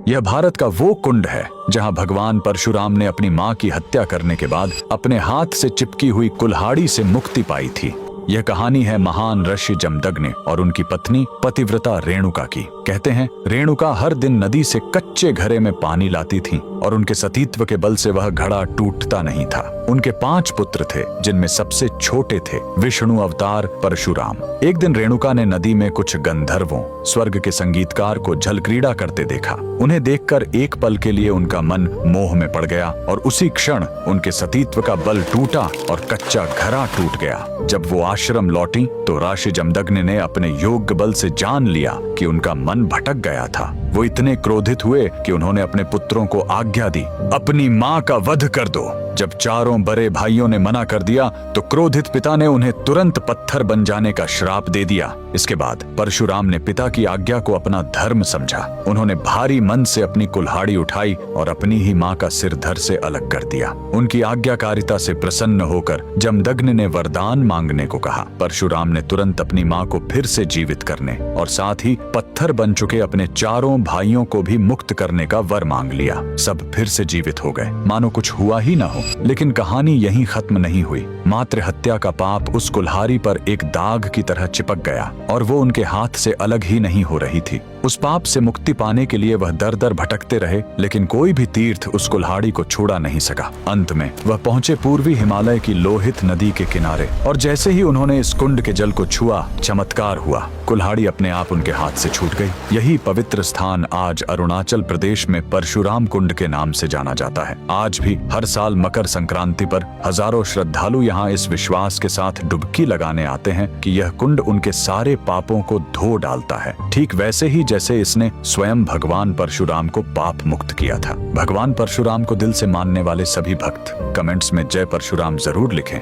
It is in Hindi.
यह भारत का वो कुंड है जहां भगवान परशुराम ने अपनी मां की हत्या करने के बाद अपने हाथ से चिपकी हुई कुल्हाड़ी से मुक्ति पाई थी। यह कहानी है महान ऋषि जमदग्नि और उनकी पत्नी पतिव्रता रेणुका की। कहते हैं रेणुका हर दिन नदी से कच्चे घड़े में पानी लाती थीं और उनके सतीत्व के बल से वह घड़ा टूटता नहीं था। उनके 5 पुत्र थे जिनमें सबसे छोटे थे विष्णु अवतार परशुराम। एक दिन रेणुका ने नदी में कुछ गंधर्वों स्वर्ग के संगीतकार को जल क्रीड़ा करते देखा। उन्हें देखकर एक पल के लिए उनका मन मोह में पड़ गया और उसी क्षण उनके सतीत्व का बल टूटा और कच्चा घड़ा टूट गया। जब वो आश्रम लौटी तो ऋषि जमदग्नि ने अपने योग बल से जान लिया कि उनका मन भटक गया था। वो इतने क्रोधित हुए कि उन्होंने अपने पुत्रों को आज्ञा दी, अपनी मां का वध कर दो। जब चारों बड़े भाइयों ने मना कर दिया तो क्रोधित पिता ने उन्हें तुरंत पत्थर बन जाने का श्राप दे दिया। इसके बाद परशुराम ने पिता की आज्ञा को अपना धर्म समझा। उन्होंने भारी मन से अपनी कुल्हाड़ी उठाई और अपनी ही मां का सिर धड़ से अलग कर दिया। उनकी आज्ञाकारिता से प्रसन्न होकर जमदग्नि ने वरदान मांगने को कहा। परशुराम ने तुरंत अपनी मां को फिर से जीवित करने और साथ ही पत्थर बन चुके अपने चारों भाइयों को भी मुक्त करने का वर मांग लिया। सब फिर से जीवित हो गए, मानो कुछ हुआ ही ना हो। लेकिन कहानी यहीं खत्म नहीं हुई। मातृ हत्या का पाप उस कुल्हाड़ी पर एक दाग की तरह चिपक गया और वो उनके हाथ से अलग ही नहीं हो रही थी। उस पाप से मुक्ति पाने के लिए वह दर दर भटकते रहे, लेकिन कोई भी तीर्थ उस कुल्हाड़ी को छुड़ा नहीं सका। अंत में वह पहुंचे पूर्वी हिमालय की लोहित नदी के किनारे और जैसे ही उन्होंने इस कुंड के जल को छुआ, चमत्कार हुआ। कुल्हाड़ी अपने आप उनके हाथ से छूट गई। यही पवित्र स्थान आज अरुणाचल प्रदेश में परशुराम कुंड के नाम से जाना जाता है। आज भी हर साल मकर संक्रांति पर हजारों श्रद्धालु यहाँ इस विश्वास के साथ डुबकी लगाने आते हैं कि यह कुंड उनके सारे पापों को धो डालता है, ठीक वैसे ही जैसे इसने स्वयं भगवान परशुराम को पाप मुक्त किया था। भगवान परशुराम को दिल से मानने वाले सभी भक्त कमेंट्स में जय परशुराम जरूर लिखें।